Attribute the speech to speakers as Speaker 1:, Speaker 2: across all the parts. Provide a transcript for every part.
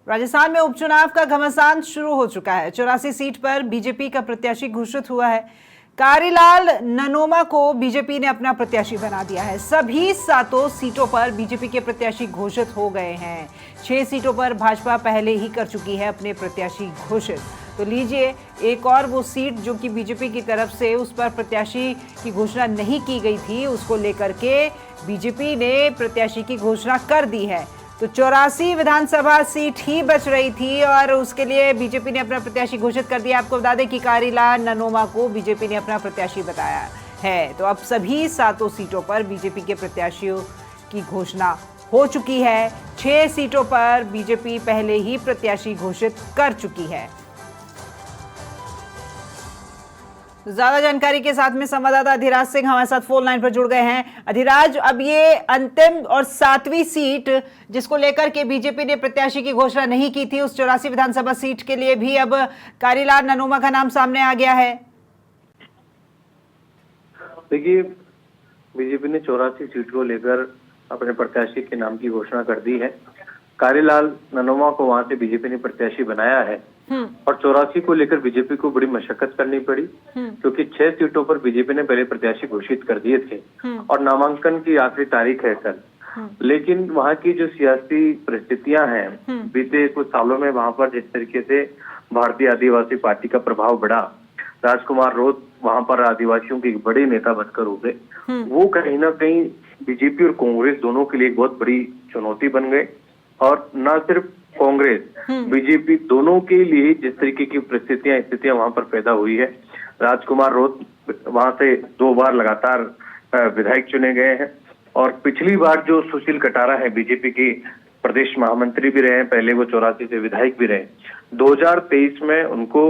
Speaker 1: राजस्थान में उपचुनाव का घमासान शुरू हो चुका है। 84 सीट पर बीजेपी का प्रत्याशी घोषित हुआ है। कारीलाल ननोमा को बीजेपी ने अपना प्रत्याशी बना दिया है। सभी 7 सीटों पर बीजेपी के प्रत्याशी घोषित हो गए हैं। 6 सीटों पर भाजपा पहले ही कर चुकी है अपने प्रत्याशी घोषित। तो लीजिए एक और वो सीट जो कि बीजेपी की तरफ से उस पर प्रत्याशी की घोषणा नहीं की गई थी, उसको लेकर के बीजेपी ने प्रत्याशी की घोषणा कर दी है। तो 84 विधानसभा सीट ही बच रही थी और उसके लिए बीजेपी ने अपना प्रत्याशी घोषित कर दिया। आपको बता दें कि कारीलाल ननोमा को बीजेपी ने अपना प्रत्याशी बताया है। तो अब सभी 7 सीटों पर बीजेपी के प्रत्याशियों की घोषणा हो चुकी है। 6 सीटों पर बीजेपी पहले ही प्रत्याशी घोषित कर चुकी है। ज्यादा जानकारी के साथ में संवाददाता अधिराज सिंह हमारे साथ फोन लाइन पर जुड़ गए हैं। अधिराज, अब ये अंतिम और 7वीं सीट जिसको लेकर के बीजेपी ने प्रत्याशी की घोषणा नहीं की थी, उस 84 विधानसभा सीट के लिए भी अब कारीलाल ननोमा का नाम सामने आ गया है।
Speaker 2: देखिए, बीजेपी ने 84 सीट को लेकर अपने प्रत्याशी के नाम की घोषणा कर दी है। कारीलाल ननोमा को वहां से बीजेपी ने प्रत्याशी बनाया है और 84 को लेकर बीजेपी को बड़ी मशक्कत करनी पड़ी, क्योंकि 6 सीटों पर बीजेपी ने पहले प्रत्याशी घोषित कर दिए थे और नामांकन की आखिरी तारीख है कल। लेकिन वहां की जो सियासी परिस्थितियां हैं, बीते कुछ सालों में वहां पर जिस तरीके से भारतीय आदिवासी पार्टी का प्रभाव बढ़ा, राजकुमार रोत वहां पर आदिवासियों के बड़े नेता बनकर उभरे, वो कहीं ना कहीं बीजेपी और कांग्रेस दोनों के लिए एक बहुत बड़ी चुनौती बन गए। और न सिर्फ कांग्रेस, बीजेपी दोनों के लिए जिस तरीके की स्थितियां वहां पर पैदा हुई है। राजकुमार रोत वहां से 2 बार लगातार विधायक चुने गए हैं और पिछली बार जो सुशील कटारा है, बीजेपी के प्रदेश महामंत्री भी रहे हैं, पहले वो 84 से विधायक भी रहे। 2023 में उनको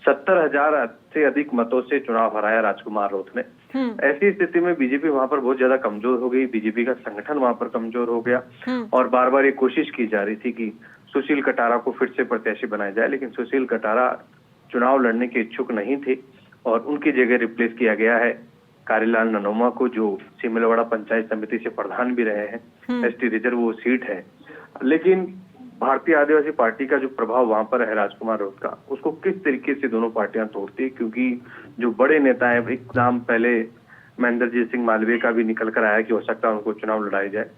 Speaker 2: 70,000 से अधिक मतों से चुनाव हराया राजकुमार रोत ने। ऐसी स्थिति में बीजेपी वहां पर बहुत ज्यादा कमजोर हो गई, बीजेपी का संगठन वहां पर कमजोर हो गया और बार बार ये कोशिश की जा रही थी कि सुशील कटारा को फिर से प्रत्याशी बनाया जाए, लेकिन सुशील कटारा चुनाव लड़ने के इच्छुक नहीं थे और उनकी जगह रिप्लेस किया गया है कारीलाल ननोमा को, जो सिमलवाड़ा पंचायत समिति से प्रधान भी रहे हैं। एसटी रिजर्व वो सीट है। लेकिन भारतीय आदिवासी पार्टी का जो प्रभाव वहां पर है राजकुमार रोत का, उसको किस तरीके से दोनों पार्टियां तोड़ती है, क्योंकि जो बड़े नेता है, एक नाम पहले महेंद्रजीत सिंह मालवीय का भी निकल कर आया कि हो सकता है उनको चुनाव लड़ाया जाए,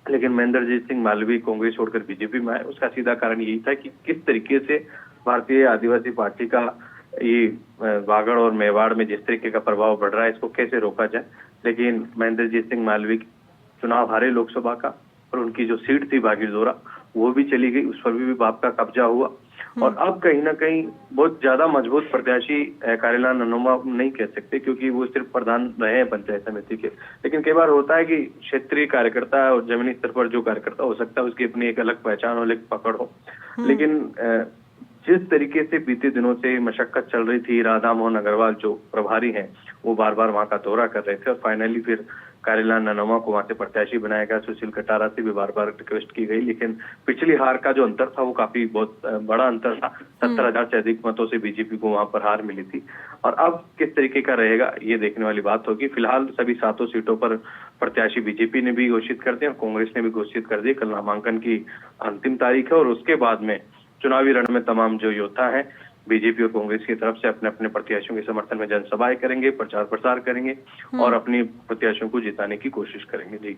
Speaker 2: लेकिन महेंद्रजीत सिंह मालवीय कांग्रेस छोड़कर बीजेपी में आए। उसका सीधा कारण यही था कि किस तरीके से भारतीय आदिवासी पार्टी का ये वागड़ और मेवाड़ में जिस तरीके का प्रभाव बढ़ रहा है, इसको कैसे रोका जाए। लेकिन महेंद्रजीत सिंह मालवीय चुनाव हारे लोकसभा का और उनकी जो सीट थी बागीदोरा, वो भी चली गई, उस पर भी बाप का कब्जा हुआ और अब कहीं ना कहीं बहुत ज्यादा मजबूत प्रत्याशी कारीलाल ननोमा नहीं कह सकते, क्योंकि वो सिर्फ प्रधान रहे हैं पंचायत समिति के। लेकिन कई बार होता है कि क्षेत्रीय कार्यकर्ता और जमीनी स्तर पर जो कार्यकर्ता हो सकता है उसकी अपनी एक अलग पहचान हो, अलग पकड़ हो। लेकिन जिस तरीके से बीते दिनों से मशक्कत चल रही थी, राधा मोहन अग्रवाल जो प्रभारी हैं वो बार बार वहां का दौरा कर रहे थे और फाइनली फिर कारीलाल ननोमा को वहां से प्रत्याशी बनाया गया। सुशील कटारा से भी बार बार रिक्वेस्ट की गई, लेकिन पिछली हार का जो अंतर था वो काफी बहुत बड़ा अंतर था। 70,000 से अधिक मतों से बीजेपी को वहां पर हार मिली थी और अब किस तरीके का रहेगा ये देखने वाली बात होगी। फिलहाल सभी 7 सीटों पर प्रत्याशी बीजेपी ने भी घोषित कर दिया और कांग्रेस ने भी घोषित कर दिया। कल नामांकन की अंतिम तारीख है और उसके बाद में चुनावी रण में तमाम जो योद्धा हैं बीजेपी और कांग्रेस की तरफ से अपने अपने प्रत्याशियों के समर्थन में जनसभाएं करेंगे, प्रचार प्रसार करेंगे और अपनी प्रत्याशियों को जिताने की कोशिश करेंगे। जी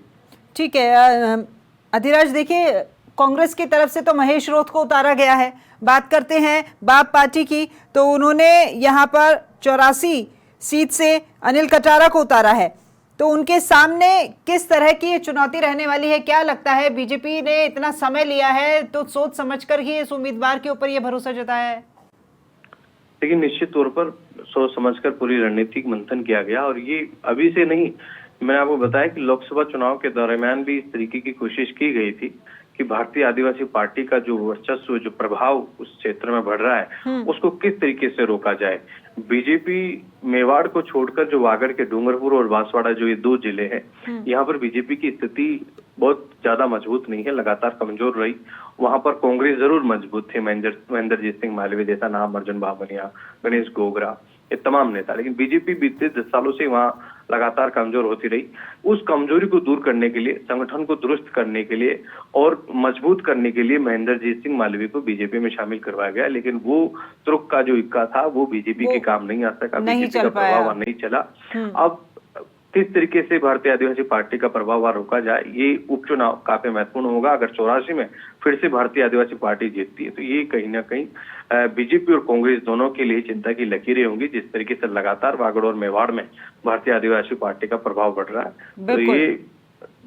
Speaker 1: ठीक है अधिराज, देखिए कांग्रेस की तरफ से तो महेश रोत को उतारा गया है। बात करते हैं बाप पार्टी की, तो उन्होंने यहाँ पर 84 सीट से अनिल कटारा को उतारा है। तो उनके सामने किस तरह की ये चुनौती रहने वाली है? क्या लगता है, बीजेपी ने इतना समय लिया है तो सोच समझकर ही इस उम्मीदवार के ऊपर ये भरोसा जताया है?
Speaker 2: लेकिन निश्चित तौर पर सोच समझकर पूरी रणनीतिक मंथन किया गया और ये अभी से नहीं, मैंने आपको बताया कि लोकसभा चुनाव के दरमियान भी इस तरीके की कोशिश की गई थी कि भारतीय आदिवासी पार्टी का जो वर्चस्व, जो प्रभाव उस क्षेत्र में बढ़ रहा है, उसको किस तरीके से रोका जाए। बीजेपी मेवाड़ को छोड़कर जो वागड़ के डूंगरपुर और बांसवाड़ा जो ये 2 जिले हैं, यहाँ पर बीजेपी की स्थिति बहुत ज्यादा मजबूत नहीं है, लगातार कमजोर रही। वहां पर कांग्रेस जरूर मजबूत थे, महेंद्रजीत सिंह मालवीय जैसा नाम, अर्जुन बामनिया, गणेश गोगरा, ये तमाम नेता, लेकिन बीजेपी बीते 10 सालों से वहां लगातार कमजोर होती रही। उस कमजोरी को दूर करने के लिए, संगठन को दुरुस्त करने के लिए और मजबूत करने के लिए महेंद्रजीत सिंह मालवीय को बीजेपी में शामिल करवाया गया, लेकिन वो तुरुक का जो इक्का था वो बीजेपी के काम नहीं आ सका, बीजेपी का प्रभाव वहां नहीं चला। अब किस तरीके से भारतीय आदिवासी पार्टी का प्रभाव वहां रोका जाए, ये उपचुनाव काफी महत्वपूर्ण होगा। अगर 84 में फिर से भारतीय आदिवासी पार्टी जीतती है तो ये कहीं ना कहीं बीजेपी और कांग्रेस दोनों के लिए चिंता की लकीरें होंगी। जिस तरीके से लगातार वागड़ और मेवाड़ में भारतीय आदिवासी पार्टी का प्रभाव बढ़ रहा है, तो ये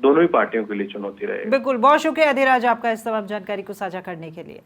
Speaker 2: दोनों ही पार्टियों के लिए चुनौती रहेगी।
Speaker 1: बिल्कुल, बहुत शुक्रिया अधिराज आपका इस तमाम जानकारी को साझा करने के लिए।